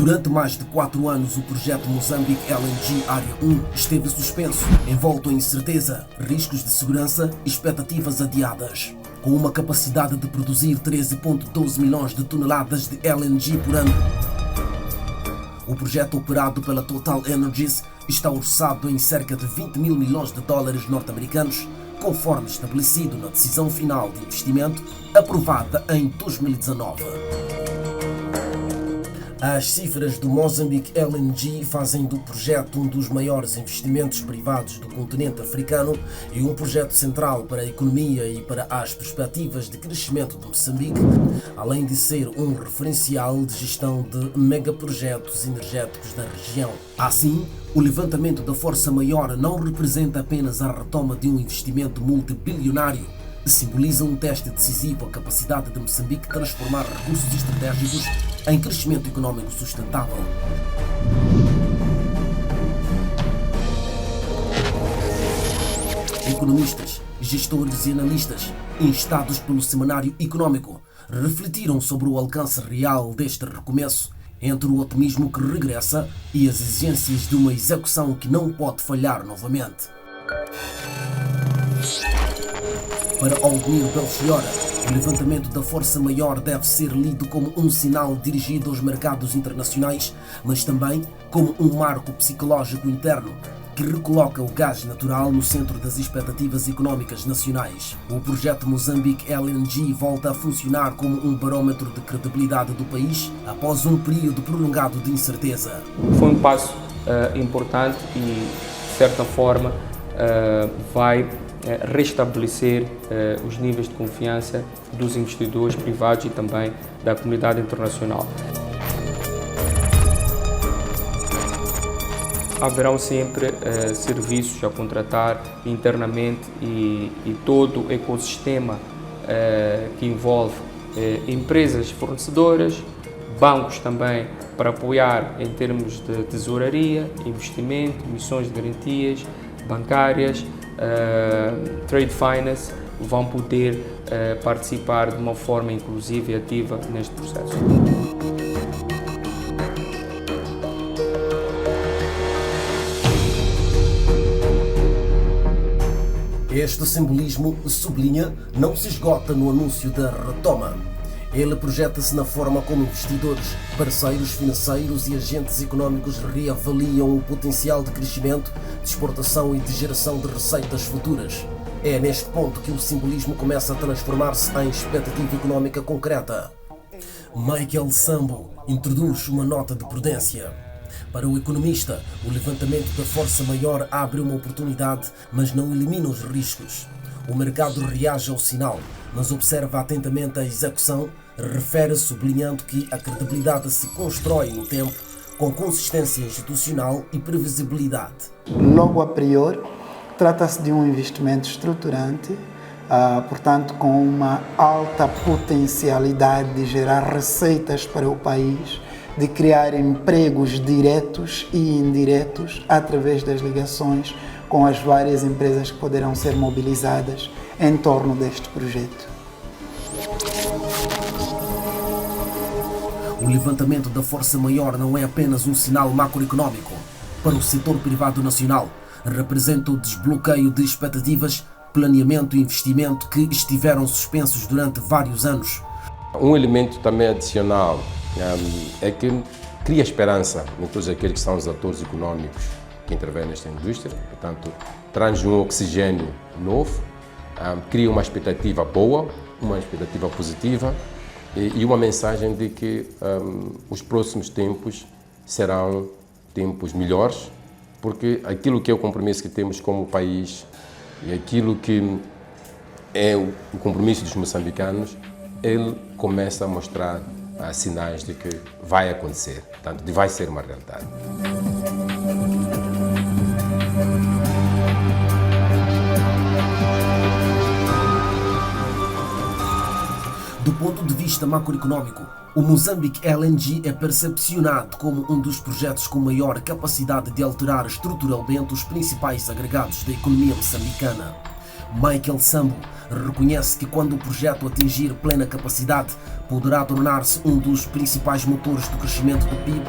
Durante mais de 4 anos, o projeto Moçambique LNG Área 1 esteve suspenso, envolto em incerteza, riscos de segurança e expectativas adiadas. Com uma capacidade de produzir 13,12 milhões de toneladas de LNG por ano, o projeto operado pela Total Energies está orçado em cerca de 20 mil milhões de dólares norte-americanos, conforme estabelecido na decisão final de investimento aprovada em 2019. As cifras do Moçambique LNG fazem do projeto um dos maiores investimentos privados do continente africano e um projeto central para a economia e para as perspectivas de crescimento de Moçambique, além de ser um referencial de gestão de megaprojetos energéticos da região. Assim, o levantamento da força maior não representa apenas a retoma de um investimento multibilionário, simboliza um teste decisivo à capacidade de Moçambique transformar recursos estratégicos em crescimento econômico sustentável. Economistas, gestores e analistas, instados pelo Semanário Econômico, refletiram sobre o alcance real deste recomeço, entre o otimismo que regressa e as exigências de uma execução que não pode falhar novamente. Para Aldemir Belchiora, o levantamento da força maior deve ser lido como um sinal dirigido aos mercados internacionais, mas também como um marco psicológico interno que recoloca o gás natural no centro das expectativas económicas nacionais. O projeto Moçambique LNG volta a funcionar como um barômetro de credibilidade do país após um período prolongado de incerteza. Foi um passo importante e, de certa forma, vai restabelecer os níveis de confiança dos investidores privados e também da comunidade internacional. Haverão sempre serviços a contratar internamente e todo o ecossistema que envolve empresas fornecedoras, bancos também para apoiar em termos de tesouraria, investimento, emissões de garantias bancárias, trade finance, vão poder participar de uma forma inclusiva e ativa neste processo. Este simbolismo, sublinha, não se esgota no anúncio da retoma. Ele projeta-se na forma como investidores, parceiros financeiros e agentes econômicos reavaliam o potencial de crescimento, de exportação e de geração de receitas futuras. É neste ponto que o simbolismo começa a transformar-se em expectativa econômica concreta. Michael Sambo introduz uma nota de prudência. Para o economista, o levantamento da força maior abre uma oportunidade, mas não elimina os riscos. O mercado reage ao sinal, mas observa atentamente a execução, refere sublinhando que a credibilidade se constrói no tempo, com consistência institucional e previsibilidade. Logo a priori, trata-se de um investimento estruturante, portanto com uma alta potencialidade de gerar receitas para o país, de criar empregos diretos e indiretos através das ligações com as várias empresas que poderão ser mobilizadas em torno deste projeto. O levantamento da força maior não é apenas um sinal macroeconômico. Para o setor privado nacional, representa o desbloqueio de expectativas, planeamento e investimento que estiveram suspensos durante vários anos. Um elemento também adicional é que cria esperança em todos aqueles que são os atores econômicos que intervêm nesta indústria, portanto, traz um oxigênio novo, cria uma expectativa boa, uma expectativa positiva e uma mensagem de que os próximos tempos serão tempos melhores, porque aquilo que é o compromisso que temos como país e aquilo que é o compromisso dos moçambicanos, ele começa a mostrar sinais de que vai acontecer, portanto, de vai ser uma realidade. Do ponto de vista macroeconômico, o Moçambique LNG é percepcionado como um dos projetos com maior capacidade de alterar estruturalmente os principais agregados da economia moçambicana. Michael Sambo reconhece que quando o projeto atingir plena capacidade, poderá tornar-se um dos principais motores do crescimento do PIB.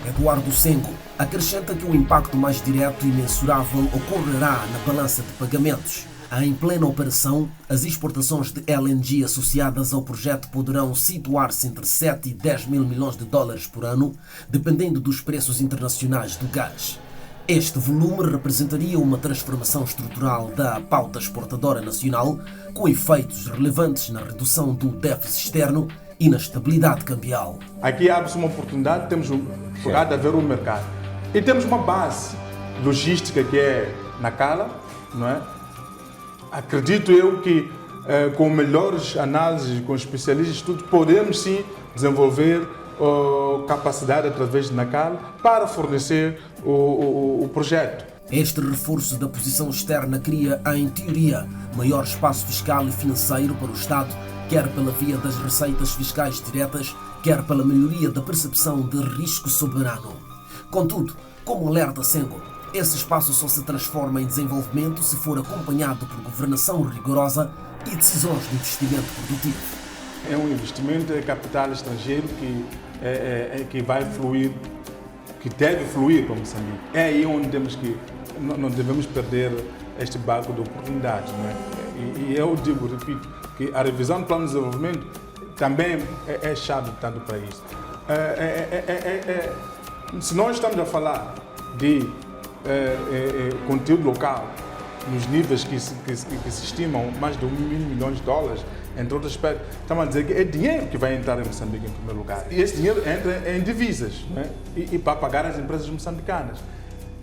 Eduardo Sengo acrescenta que o impacto mais direto e mensurável ocorrerá na balança de pagamentos. Em plena operação, as exportações de LNG associadas ao projeto poderão situar-se entre 7 e 10 mil milhões de dólares por ano, dependendo dos preços internacionais do gás. Este volume representaria uma transformação estrutural da pauta exportadora nacional, com efeitos relevantes na redução do déficit externo e na estabilidade cambial. Aqui abre-se uma oportunidade, temos oportunidade de ver o mercado. E temos uma base logística que é na Cala, não é? Acredito eu que com melhores análises, com especialistas, tudo, podemos sim desenvolver capacidade através de Nacal para fornecer o projeto. Este reforço da posição externa cria, em teoria, maior espaço fiscal e financeiro para o Estado, quer pela via das receitas fiscais diretas, quer pela melhoria da percepção de risco soberano. Contudo, como alerta Sengo, esse espaço só se transforma em desenvolvimento se for acompanhado por governação rigorosa e decisões de investimento produtivo. É um investimento de capital estrangeiro que vai fluir, que deve fluir para Moçambique. É aí onde não devemos perder este banco de oportunidades. Não é? E eu digo, repito, que a revisão do plano de desenvolvimento também é chave tanto para isso. Se nós estamos a falar de conteúdo local, nos níveis que se estimam mais de 1 mil milhões de dólares, entre outros aspectos, estamos a dizer que é dinheiro que vai entrar em Moçambique em primeiro lugar. E esse dinheiro entra em divisas, né? e para pagar as empresas moçambicanas.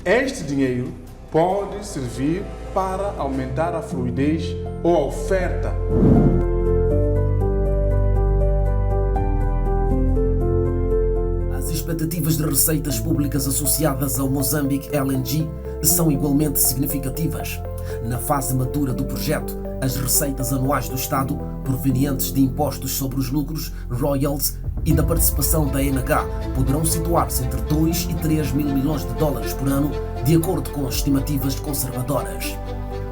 Este dinheiro pode servir para aumentar a fluidez ou a oferta. As expectativas de receitas públicas associadas ao Mozambique LNG são igualmente significativas. Na fase madura do projeto, as receitas anuais do Estado, provenientes de impostos sobre os lucros, royalties e da participação da ENH, poderão situar-se entre 2 e 3 mil milhões de dólares por ano, de acordo com estimativas conservadoras.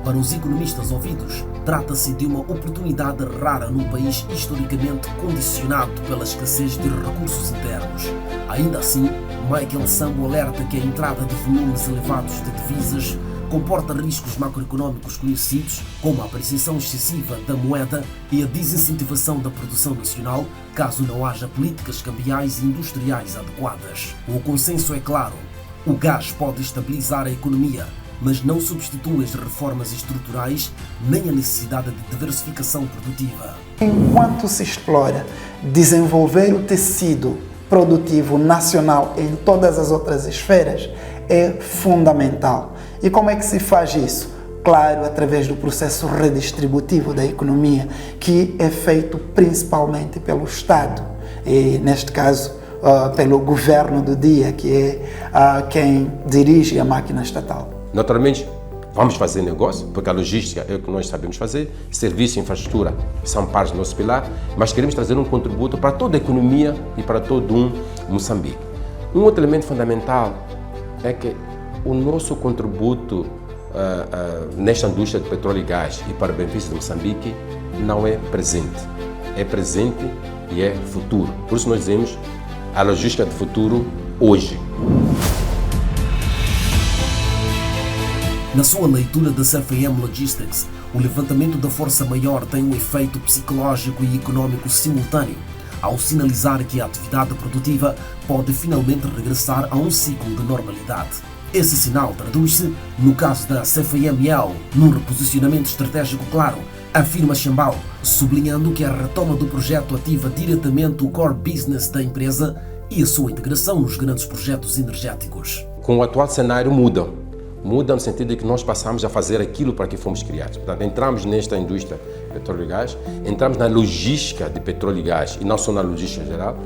Para os economistas ouvidos, trata-se de uma oportunidade rara num país historicamente condicionado pela escassez de recursos internos. Ainda assim, Michael Sambo alerta que a entrada de volumes elevados de divisas comporta riscos macroeconômicos conhecidos, como a apreciação excessiva da moeda e a desincentivação da produção nacional, caso não haja políticas cambiais e industriais adequadas. O consenso é claro: o gás pode estabilizar a economia, mas não substitui as reformas estruturais nem a necessidade de diversificação produtiva. Enquanto se explora desenvolver o tecido produtivo nacional em todas as outras esferas, é fundamental. E como é que se faz isso? Claro, através do processo redistributivo da economia, que é feito principalmente pelo Estado, e neste caso pelo governo do dia, que é quem dirige a máquina estatal. Naturalmente, vamos fazer negócio, porque a logística é o que nós sabemos fazer, serviço e infraestrutura são partes do nosso pilar, mas queremos trazer um contributo para toda a economia e para todo Moçambique. Um outro elemento fundamental é que o nosso contributo nesta indústria de petróleo e gás e para o benefício de Moçambique não é presente. É presente e é futuro. Por isso nós dizemos a logística de futuro hoje. Na sua leitura da CFM Logistics, o levantamento da força maior tem um efeito psicológico e econômico simultâneo, ao sinalizar que a atividade produtiva pode finalmente regressar a um ciclo de normalidade. Esse sinal traduz-se, no caso da CFML, num reposicionamento estratégico claro, afirma Chambal, sublinhando que a retoma do projeto ativa diretamente o core business da empresa e a sua integração nos grandes projetos energéticos. Com o atual cenário muda no sentido de que nós passamos a fazer aquilo para que fomos criados. Portanto, entramos nesta indústria de petróleo e gás, entramos na logística de petróleo e gás e não só na logística geral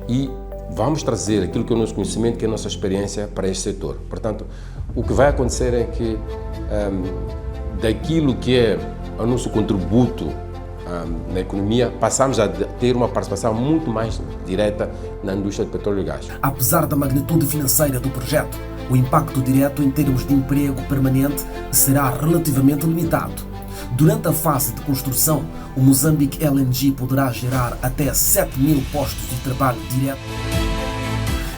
e vamos trazer aquilo que é o nosso conhecimento, que é a nossa experiência para este setor. Portanto, o que vai acontecer é que daquilo que é o nosso contributo na economia, passamos a ter uma participação muito mais direta na indústria de petróleo e gás. Apesar da magnitude financeira do projeto, o impacto direto em termos de emprego permanente será relativamente limitado. Durante a fase de construção, o Moçambique LNG poderá gerar até 7.000 postos de trabalho direto.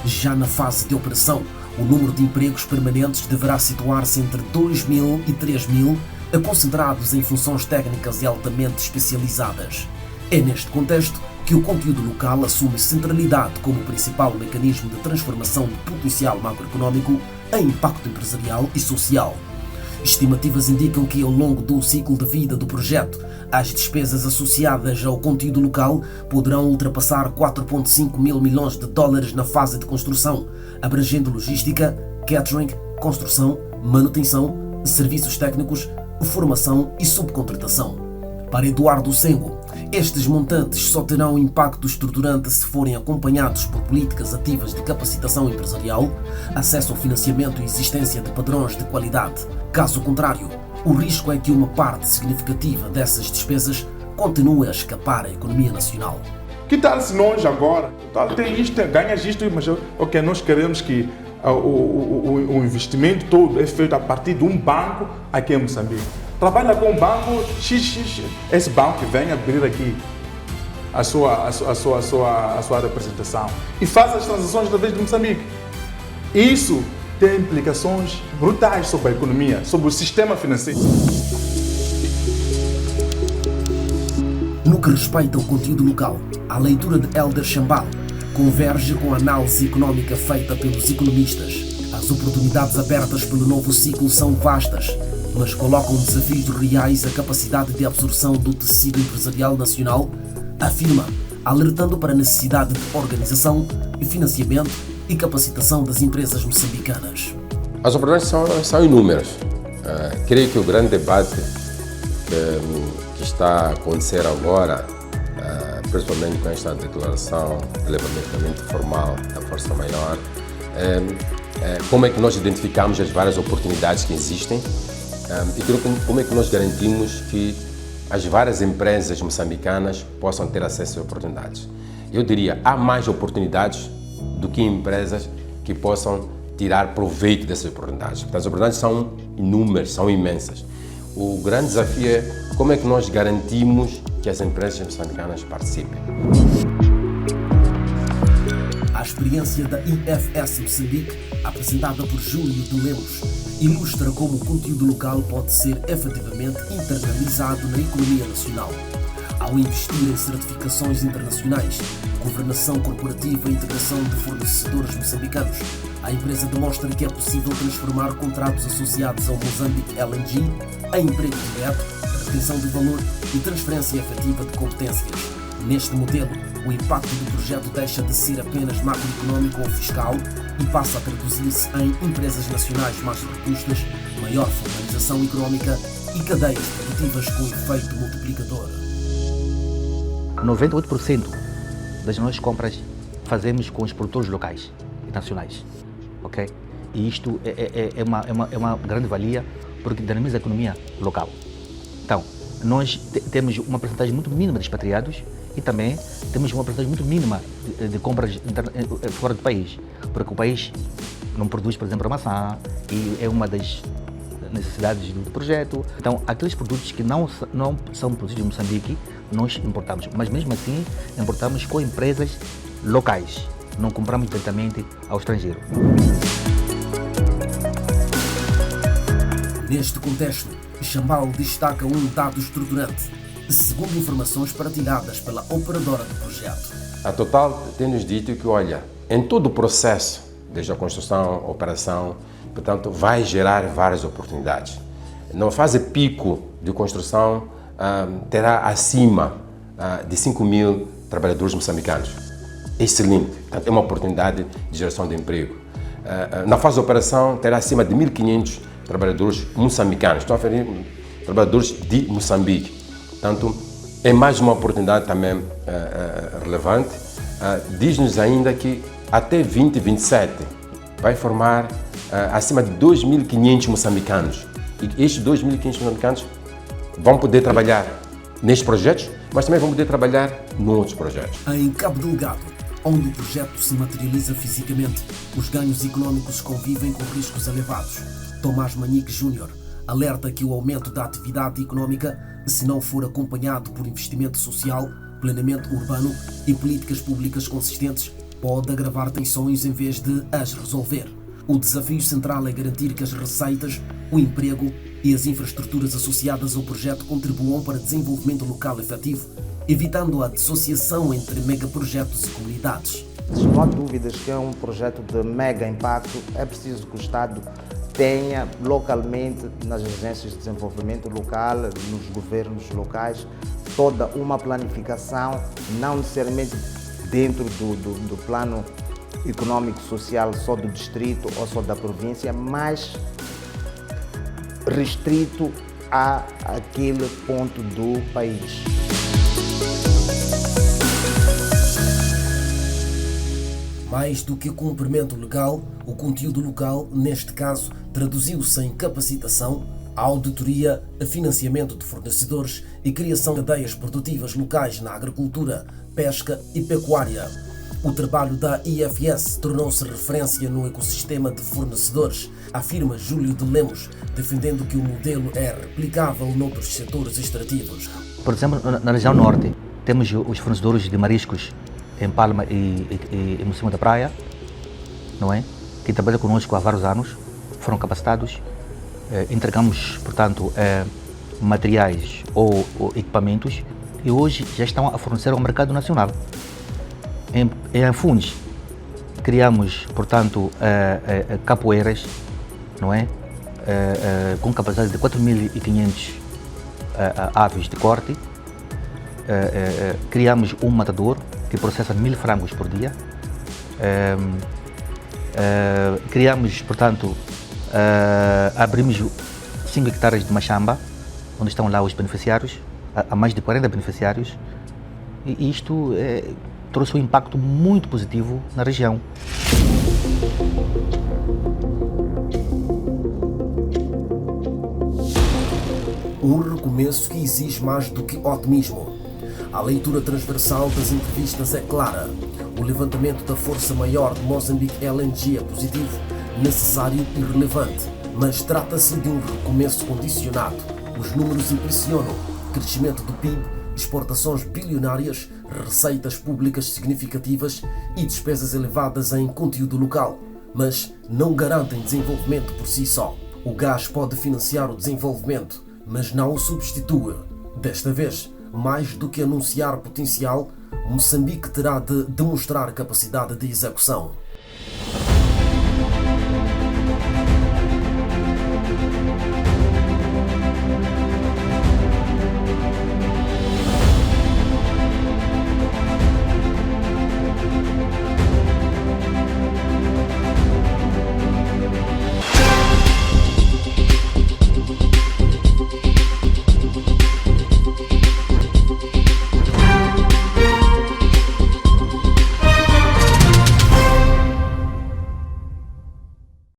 Já na fase de operação, o número de empregos permanentes deverá situar-se entre 2.000 e 3.000, concentrados em funções técnicas e altamente especializadas. É neste contexto que o conteúdo local assume centralidade como principal mecanismo de transformação do potencial macroeconómico em impacto empresarial e social. Estimativas indicam que ao longo do ciclo de vida do projeto, as despesas associadas ao conteúdo local poderão ultrapassar 4,5 mil milhões de dólares na fase de construção, abrangendo logística, catering, construção, manutenção, serviços técnicos, formação e subcontratação. Para Eduardo Sengo, estes montantes só terão impacto estruturante se forem acompanhados por políticas ativas de capacitação empresarial, acesso ao financiamento e existência de padrões de qualidade. Caso contrário, o risco é que uma parte significativa dessas despesas continue a escapar à economia nacional. Que tal se nós agora, tem isto, ganhas isto, mas ok, nós queremos que o investimento todo é feito a partir de um banco aqui em Moçambique. Trabalha com um banco XX, esse banco que vem abrir aqui a sua representação e faz as transações através de Moçambique. Isso tem implicações brutais sobre a economia, sobre o sistema financeiro. No que respeita ao conteúdo local, a leitura de Elder Chambal converge com a análise económica feita pelos economistas. As oportunidades abertas pelo novo ciclo são vastas, mas colocam desafios reais à capacidade de absorção do tecido empresarial nacional, afirma, alertando para a necessidade de organização, financiamento e capacitação das empresas moçambicanas. As oportunidades são inúmeras. Creio que o grande debate que está a acontecer agora, principalmente com esta declaração relativamente formal da Força Maior, como é que nós identificamos as várias oportunidades que existem e como é que nós garantimos que as várias empresas moçambicanas possam ter acesso a oportunidades. Eu diria, há mais oportunidades do que empresas que possam tirar proveito dessas oportunidades. Portanto, as oportunidades são inúmeras, são imensas. O grande desafio é como é que nós garantimos que as empresas moçambicanas participem. A experiência da IFS Moçambique, apresentada por Júlio de Lemos, ilustra como o conteúdo local pode ser efetivamente internalizado na economia nacional. Ao investir em certificações internacionais, governação corporativa e integração de fornecedores moçambicanos, a empresa demonstra que é possível transformar contratos associados ao Moçambique LNG em emprego direto, retenção de valor e transferência efetiva de competências. Neste modelo, o impacto do projeto deixa de ser apenas macroeconómico ou fiscal e passa a traduzir-se em empresas nacionais mais robustas, maior formalização económica e cadeias produtivas com efeito multiplicador. 98% das nossas compras fazemos com os produtores locais e nacionais, ok? E isto é uma grande valia porque dinamiza a economia local. Então, nós temos uma porcentagem muito mínima de expatriados e também temos uma porcentagem muito mínima de compras fora do país, porque o país não produz, por exemplo, a maçã e é uma das necessidades do projeto. Então, aqueles produtos que não são produzidos em Moçambique, nós importamos, mas mesmo assim importamos com empresas locais, não compramos diretamente ao estrangeiro. Neste contexto, Chambal destaca um dado estruturante, segundo informações partilhadas pela operadora do projeto. A Total tem-nos dito que, olha, em todo o processo, desde a construção, a operação, portanto, vai gerar várias oportunidades. Na fase pico de construção, terá acima de 5 mil trabalhadores moçambicanos. Excelente, portanto, é uma oportunidade de geração de emprego. Na fase de operação, terá acima de 1.500 trabalhadores moçambicanos. Estou a referir trabalhadores de Moçambique. Portanto, é mais uma oportunidade também relevante. Diz-nos ainda que até 2027 vai formar acima de 2.500 moçambicanos. E estes 2.500 moçambicanos vão poder trabalhar nestes projetos mas também vão poder trabalhar noutros projetos. Em Cabo Delgado, onde o projeto se materializa fisicamente, os ganhos econômicos convivem com riscos elevados. Tomás Manique Júnior alerta que o aumento da atividade econômica, se não for acompanhado por investimento social, planeamento urbano e políticas públicas consistentes, pode agravar tensões em vez de as resolver. O desafio central é garantir que as receitas, o emprego e as infraestruturas associadas ao projeto contribuam para o desenvolvimento local efetivo, evitando a dissociação entre megaprojetos e comunidades. Não há dúvidas que é um projeto de mega impacto. É preciso que o Estado tenha localmente, nas agências de desenvolvimento local, nos governos locais, toda uma planificação, não necessariamente dentro do plano econômico-social só do distrito ou só da província, mas restrito a aquele ponto do país. Mais do que cumprimento legal, o conteúdo local, neste caso, traduziu-se em capacitação, auditoria, financiamento de fornecedores e criação de cadeias produtivas locais na agricultura, pesca e pecuária. O trabalho da IFS tornou-se referência no ecossistema de fornecedores, afirma Júlio de Lemos, defendendo que o modelo é replicável noutros setores extrativos. Por exemplo, na região norte, temos os fornecedores de mariscos em Palma e no cimo da praia, não é? Que trabalham conosco há vários anos, foram capacitados, entregamos, portanto, materiais ou equipamentos e hoje já estão a fornecer ao mercado nacional. Em Anfunes, criamos, portanto, capoeiras, não é? Com capacidade de 4.500 aves de corte. Criamos um matador que processa 1.000 frangos por dia. Criamos, portanto, abrimos 5 hectares de machamba, onde estão lá os beneficiários, há mais de 40 beneficiários, e isto trouxe um impacto muito positivo na região. Um recomeço que exige mais do que otimismo. A leitura transversal das entrevistas é clara. O levantamento da força maior de Moçambique LNG é positivo, necessário e relevante, mas trata-se de um recomeço condicionado. Os números impressionam: crescimento do PIB, exportações bilionárias, receitas públicas significativas e despesas elevadas em conteúdo local, mas não garantem desenvolvimento por si só. O gás pode financiar o desenvolvimento, mas não o substitui. Desta vez, mais do que anunciar potencial, Moçambique terá de demonstrar capacidade de execução.